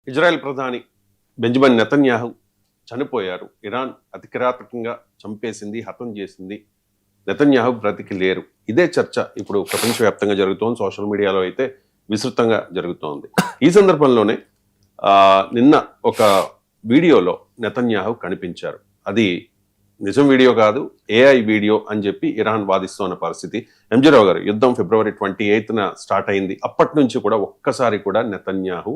Israel ప్రధాని Benjamin Netanyahu చనిపోయారు. Iran అతి కిరాతకంగా చంపేసింది, హతం చేసింది. నెతన్యాహు బ్రతికి లేరు. ఇదే చర్చ ఇప్పుడు ప్రపంచవ్యాప్తంగా జరుగుతోంది. సోషల్ మీడియాలో అయితే విస్తృతంగా జరుగుతోంది. ఈ సందర్భంలోనే నిన్న ఒక వీడియోలో నెతన్యాహు కనిపించారు. అది నిజం వీడియో కాదు, ఏఐ వీడియో అని చెప్పి ఇరాన్ వాదిస్తున్న పరిస్థితి. ఎంజీరావు గారు, యుద్ధం ఫిబ్రవరి 28న స్టార్ట్ అయింది. అప్పటి నుంచి కూడా ఒక్కసారి కూడా నెతన్యాహు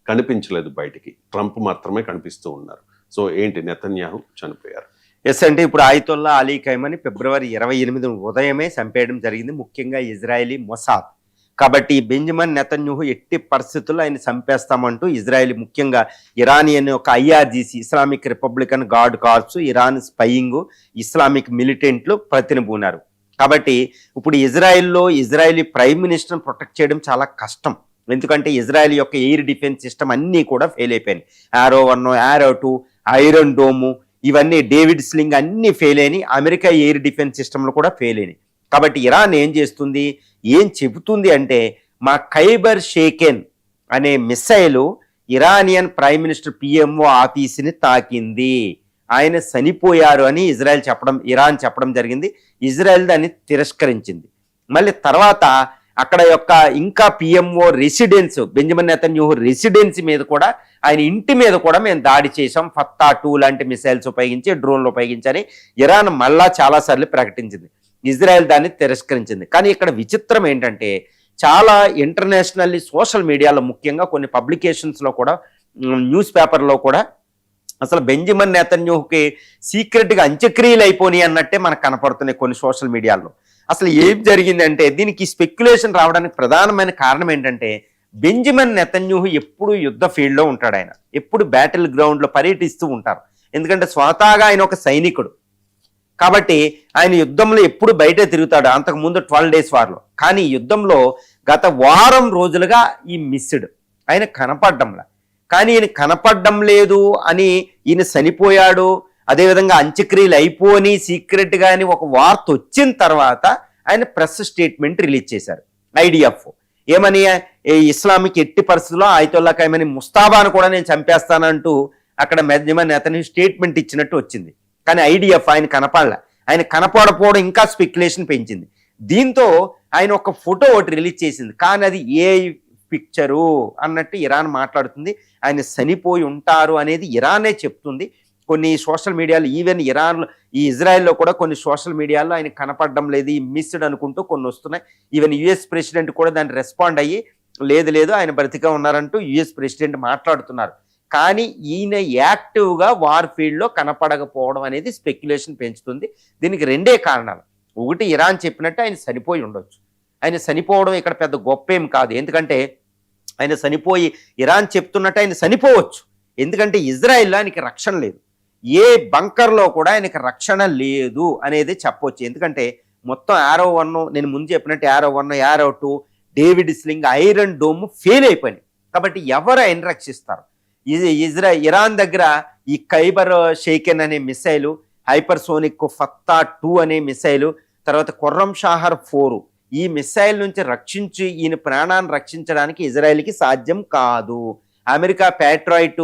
కనిపించలేదు బయటికి. ట్రంప్ మాత్రమే కనిపిస్తూ ఉన్నారు. సో ఏంటి, నెతన్యాహు చనిపోయారు. ఎస్ అంటే ఇప్పుడు ఆయితుల్లా అలీ ఖైమని ఫిబ్రవరి 28 ఉదయమే చంపేయడం జరిగింది, ముఖ్యంగా ఇజ్రాయలీ మొసాద్. కాబట్టి బెంజమిన్ నెతన్యాహు ఎట్టి పరిస్థితుల్లో ఆయన చంపేస్తామంటూ ఇజ్రాయెల్, ముఖ్యంగా ఇరానియన్ ఒక IRGC, Islamic Republican guard corps, Iran spying, Islamic మిలిటెంట్లు ప్రతినిబూనారు. కాబట్టి ఇప్పుడు ఇజ్రాయెలీ ప్రైమ్ మినిస్టర్ని ప్రొటెక్ట్ చేయడం చాలా కష్టం. ఎందుకంటే ఇజ్రాయెల్ యొక్క ఎయిర్ డిఫెన్స్ సిస్టమ్ అన్నీ కూడా ఫెయిల్ అయిపోయినాయి. యారో 1, యారో 2, ఐరన్ డోము, ఇవన్నీ డేవిడ్ స్లింగ్ అన్నీ ఫెయిల్ అయినాయి. అమెరికా ఎయిర్ డిఫెన్స్ సిస్టమ్లు కూడా ఫెయిల్ అయినాయి. కాబట్టి ఇరాన్ ఏం చేస్తుంది, ఏం చెబుతుంది అంటే, మా ఖైబర్ షేకెన్ అనే missile Iranian prime minister PMO ఆఫీస్ని తాకింది, ఆయన చనిపోయారు అని ఇరాన్ చెప్పడం జరిగింది. ఇజ్రాయెల్ దాన్ని తిరస్కరించింది. మళ్ళీ తర్వాత అక్కడ యొక్క ఇంకా PMO residence, Benjamin Netanyahu residency మీద కూడా, ఆయన ఇంటి మీద కూడా మేము దాడి చేసాం, ఫత్తా 2 లాంటి మిసైల్స్ ఉపయోగించి, డ్రోన్లు ఉపయోగించని ఇరాన్ మళ్ళా చాలాసార్లు ప్రకటించింది. ఇజ్రాయెల్ దాన్ని తిరస్కరించింది. కానీ ఇక్కడ విచిత్రం ఏంటంటే, చాలా ఇంటర్నేషనల్లీ సోషల్ మీడియాలో, ముఖ్యంగా కొన్ని పబ్లికేషన్స్లో కూడా, న్యూస్ పేపర్లో కూడా అసలు బెంజమిన్ నెతన్యాహుకి సీక్రెట్గా అంత్యక్రియలు అయిపోయి అన్నట్టే మనకు కనపడుతున్నాయి కొన్ని సోషల్ మీడియాలో. అసలు ఏం జరిగిందంటే, దీనికి స్పెక్యులేషన్ రావడానికి ప్రధానమైన కారణం ఏంటంటే, బెంజమిన్ నెతన్యాహు ఎప్పుడు యుద్ధ ఫీల్డ్లో ఉంటాడు. ఆయన ఎప్పుడు బ్యాటిల్ గ్రౌండ్లో పర్యటిస్తూ ఉంటారు. ఎందుకంటే స్వతహాగా ఆయన ఒక సైనికుడు కాబట్టి ఆయన యుద్ధంలో ఎప్పుడు బయటే తిరుగుతాడు. అంతకుముందు 12 డేస్ వార్లో. కానీ ఈ యుద్ధంలో గత వారం రోజులుగా ఈ మిస్డ్, ఆయన కనపడ్డంలా. కానీ ఈయన కనపడ్డం లేదు అని, ఈయన చనిపోయాడు, అదేవిధంగా అంత్యక్రియలు అయిపోని సీక్రెట్గా అని ఒక వార్త వచ్చిన తర్వాత ఆయన ప్రెస్ స్టేట్మెంట్ రిలీజ్ చేశారు. ఐడిఎఫ్ ఏమని, ఇస్లామిక్ ఎట్టి పరిస్థితుల్లో ఆయితుల్లా ఖైమనీ ముస్తాబాను కూడా నేను చంపేస్తానంటూ అక్కడ బెంజమిన్ నెతన్యాహు స్టేట్మెంట్ ఇచ్చినట్టు వచ్చింది. కానీ ఐడిఎఫ్ ఆయన కనపడలే. ఆయన కనపడపోవడం ఇంకా స్పెక్యులేషన్ పెంచింది. దీంతో ఆయన ఒక ఫోటో ఒకటి రిలీజ్ చేసింది, కానీ అది ఏ పిక్చరు అన్నట్టు ఇరాన్ మాట్లాడుతుంది. ఆయన చనిపోయి ఉంటారు అనేది ఇరానే చెప్తుంది. కొన్ని సోషల్ మీడియాలో, ఈవెన్ ఇరాన్లో, ఈ ఇజ్రాయెల్లో కూడా కొన్ని సోషల్ మీడియాలో ఆయన కనపడడం లేదు, ఈ మిస్డ్ అనుకుంటూ కొన్ని వస్తున్నాయి. ఈవెన్ యుఎస్ ప్రెసిడెంట్ కూడా దాన్ని రెస్పాండ్ అయ్యి, లేదు ఆయన బ్రతిగా ఉన్నారంటూ యుఎస్ ప్రెసిడెంట్ మాట్లాడుతున్నారు. కానీ ఈయన యాక్టివ్గా వార్ ఫీల్డ్లో కనపడకపోవడం అనేది స్పెక్యులేషన్ పెంచుతుంది. దీనికి 2 కారణాలు. ఒకటి, ఇరాన్ చెప్పినట్టు ఆయన చనిపోయి ఉండొచ్చు. ఆయన చనిపోవడం ఇక్కడ పెద్ద గొప్ప ఏం కాదు. ఎందుకంటే ఆయన చనిపోయి, ఇరాన్ చెప్తున్నట్టు ఆయన చనిపోవచ్చు. ఎందుకంటే ఇజ్రాయెల్లో ఆయనకి రక్షణ లేదు, ఏ బంకర్లో కూడా ఆయనకి రక్షణ లేదు అనేది చెప్పవచ్చు. ఎందుకంటే మొత్తం యారో 1, నేను ముందు చెప్పినట్టు arrow 1, arrow 2, David sling, iron dome fail అయిపోయినాయి. కాబట్టి ఎవరు ఆయన రక్షిస్తారు? ఇరాన్ దగ్గర ఈ ఖైబర్ షేకెన్ అనే మిసైలు, హైపర్సోనిక్ ఫత్తా 2 అనే మిసైలు, తర్వాత ఖుర్రం షాహర్ 4, ఈ మిసైల్ నుంచి ఈయన ప్రాణాన్ని రక్షించడానికి ఇజ్రాయెల్కి సాధ్యం కాదు. అమెరికా ప్యాట్రాయిట్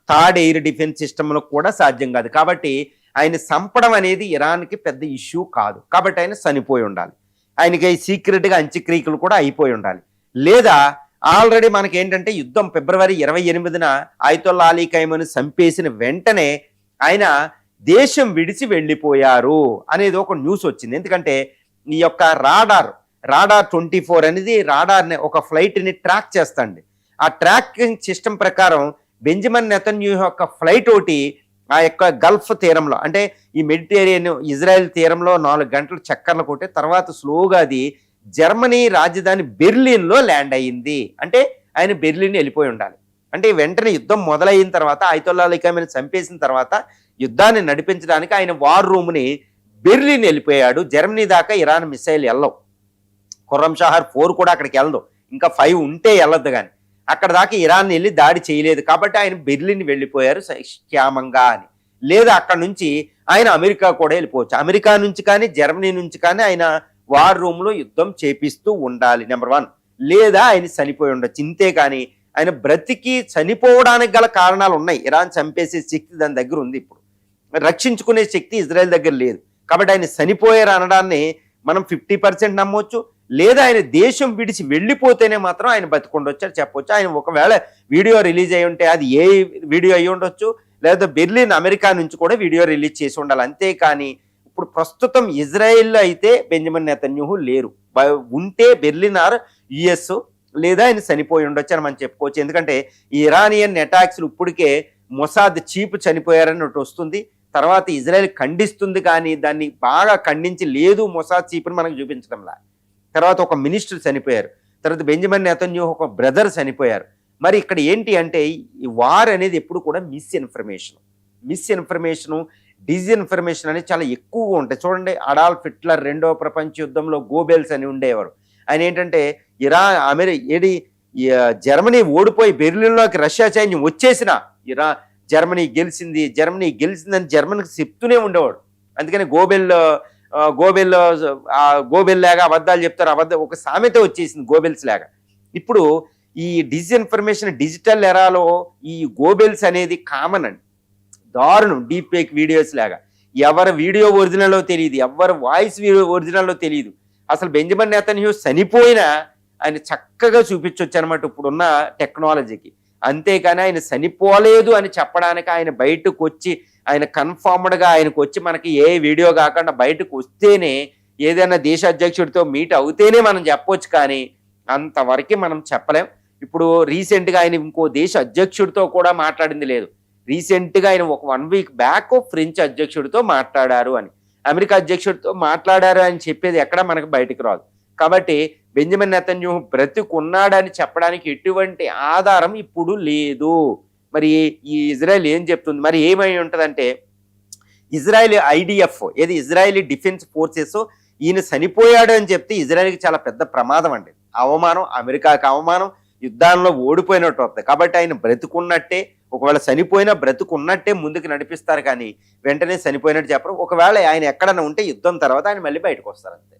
3rd ఎయిర్ డిఫెన్స్ సిస్టంలో కూడా సాధ్యం కాదు. కాబట్టి ఆయన చంపడం అనేది ఇరాన్కి పెద్ద ఇష్యూ కాదు. కాబట్టి ఆయన చనిపోయి ఉండాలి. ఆయనకి సీక్రెట్గా అంత్యక్రియలు కూడా అయిపోయి ఉండాలి. లేదా ఆల్రెడీ మనకి ఏంటంటే, యుద్ధం ఫిబ్రవరి 28న ఆయితుల్లా అలీ ఖైమనీ చంపేసిన వెంటనే ఆయన దేశం విడిచి వెళ్ళిపోయారు అనేది ఒక న్యూస్ వచ్చింది. ఎందుకంటే ఈ యొక్క రాడార్ 24 అనేది రాడార్ని, ఒక ఫ్లైట్ని ట్రాక్ చేస్తండి. ఆ ట్రాకింగ్ సిస్టమ్ ప్రకారం బెంజమిన్ నెతన్యాహు యొక్క ఫ్లైట్ ఒకటి ఆ యొక్క గల్ఫ్ తీరంలో, అంటే ఈ మెడిటేరియన్ ఇజ్రాయెల్ తీరంలో 4 గంటలు చక్కర్లు కొట్టే తర్వాత స్లోగా అది జర్మనీ రాజధాని బెర్లిన్లో ల్యాండ్ అయ్యింది. అంటే ఆయన బెర్లిన్ వెళ్ళిపోయి ఉండాలి. అంటే వెంటనే యుద్ధం మొదలైన తర్వాత, ఆయితుల్లా అలీ ఖైమనీ చంపేసిన తర్వాత యుద్ధాన్ని నడిపించడానికి ఆయన వార్ రూమ్ని బెర్లిన్ వెళ్ళిపోయాడు. జర్మనీ దాకా ఇరాన్ మిసైల్ వెళ్ళవు, ఖుర్రం షాహర్ 4 కూడా అక్కడికి వెళ్ళదు, ఇంకా 5 ఉంటే వెళ్ళొద్దు. కానీ అక్కడ దాకా ఇరాన్ వెళ్ళి దాడి చేయలేదు. కాబట్టి ఆయన బెర్లిన్ వెళ్ళిపోయారు క్షేమంగా అని. లేదా అక్కడ నుంచి ఆయన అమెరికా కూడా వెళ్ళిపోవచ్చు. అమెరికా నుంచి కానీ జర్మనీ నుంచి కానీ ఆయన వార్ రూమ్లో యుద్ధం చేపిస్తూ ఉండాలి, నెంబర్ 1. లేదా ఆయన చనిపోయి ఉండొచ్చు. ఇంతే కానీ ఆయన బ్రతికి చనిపోవడానికి గల కారణాలు ఉన్నాయి. ఇరాన్ చంపేసే శక్తి దాని దగ్గర ఉంది, ఇప్పుడు రక్షించుకునే శక్తి ఇజ్రాయెల్ దగ్గర లేదు. కాబట్టి ఆయన చనిపోయారు అనడాన్ని మనం 50% నమ్మొచ్చు, లేదా ఆయన దేశం విడిచి వెళ్ళిపోతేనే మాత్రం ఆయన బతికుండొచ్చు అని చెప్పొచ్చు. ఆయన ఒకవేళ వీడియో రిలీజ్ అయి ఉంటే అది ఏ వీడియో అయి ఉండొచ్చు, లేదా బెర్లిన్ అమెరికా నుంచి కూడా వీడియో రిలీజ్ చేసి ఉండాలి. అంతేకాని ఇప్పుడు ప్రస్తుతం ఇజ్రాయెల్లో అయితే బెంజమిన్ నెతన్యాహు లేరు. ఉంటే బెర్లిన్ ఆర్ యుఎస్, లేదా ఆయన చనిపోయి ఉండొచ్చు అని మనం చెప్పుకోవచ్చు. ఎందుకంటే ఈ ఇరానియన్ అటాక్స్లు ఇప్పటికే మొసాద్ చీఫ్ చనిపోయారని ఒకటి వస్తుంది, తర్వాత ఇజ్రాయెల్ ఖండిస్తుంది, కానీ దాన్ని బాగా ఖండించి లేదు మొసాద్ చీఫ్ని మనకు చూపించడంలా. తర్వాత ఒక మినిస్టర్ చనిపోయారు, తర్వాత బెంజమిన్ నెతన్యాహు ఒక బ్రదర్ చనిపోయారు. మరి ఇక్కడ ఏంటి అంటే ఈ వార్ అనేది ఎప్పుడు కూడా మిస్ఇన్ఫర్మేషను డిజిన్ఫర్మేషన్ అనేది చాలా ఎక్కువగా ఉంటాయి. చూడండి, అడాల్ఫ్ హిట్లర్ రెండవ ప్రపంచ యుద్ధంలో గోబెల్స్ అని ఉండేవారు. ఆయన ఏంటంటే జర్మనీ ఓడిపోయి బెర్లిన్లోకి రష్యా సైన్యం వచ్చేసిన జర్మనీ గెలిచిందని జర్మనీకి చెప్తూనే ఉండేవాడు. అందుకని గోబెల్ లాగా అబద్ధాలు చెప్తారు, ఒక సామెత వచ్చేసింది గోబెల్స్ లాగా. ఇప్పుడు ఈ డిజిన్ఫర్మేషన్ డిజిటల్ ఎరాలో ఈ గోబెల్స్ అనేది కామన్ అండి, దారుణం. డీప్ ఫేక్ వీడియోస్ లాగా ఎవరి వీడియో ఒరిజినల్లో తెలియదు, ఎవరి వాయిస్ ఒరిజినల్లో తెలియదు. అసలు బెంజమిన్ నెతన్యాహు చనిపోయినా ఆయన చక్కగా చూపించవచ్చు అనమాట ఇప్పుడున్న టెక్నాలజీకి. అంతేకాని ఆయన చనిపోలేదు అని చెప్పడానికి ఆయన బయటకు వచ్చి ఆయన కన్ఫర్మ్డ్గా ఆయనకు వచ్చి మనకి ఏ వీడియో కాకుండా బయటకు వస్తేనే, ఏదైనా దేశ అధ్యక్షుడితో మీట్ అవుతేనే మనం చెప్పొచ్చు, కానీ అంతవరకు మనం చెప్పలేం. ఇప్పుడు రీసెంట్గా ఆయన ఇంకో దేశ అధ్యక్షుడితో కూడా మాట్లాడింది లేదు. రీసెంట్గా ఆయన ఒక 1 వీక్ బ్యాక్ ఫ్రెంచ్ అధ్యక్షుడితో మాట్లాడారు అని, అమెరికా అధ్యక్షుడితో మాట్లాడారు అని చెప్పేది ఎక్కడ మనకు బయటకు రాదు. కాబట్టి బెంజమిన్ నెతన్యాహు బ్రతికున్నాడని చెప్పడానికి ఎటువంటి ఆధారం ఇప్పుడు లేదు. మరి ఈ ఇజ్రాయెల్ ఏం చెప్తుంది, మరి ఏమై ఉంటుందంటే ఇజ్రాయెల్ IDF ఏది ఇజ్రాయెలీ డిఫెన్స్ ఫోర్సెస్ ఈయన చనిపోయాడు అని చెప్తే ఇజ్రాయెల్కి చాలా పెద్ద ప్రమాదం అండి, అవమానం, అమెరికాకి అవమానం, యుద్ధాల్లో ఓడిపోయినట్టు అవుతుంది. కాబట్టి ఆయన బ్రతుకున్నట్టే, ఒకవేళ చనిపోయినా బ్రతుకున్నట్టే ముందుకు నడిపిస్తారు, కానీ వెంటనే చనిపోయినట్టు చెప్పరు. ఒకవేళ ఆయన ఎక్కడన్నా ఉంటే యుద్ధం తర్వాత ఆయన మళ్ళీ బయటకు వస్తారు అంతే.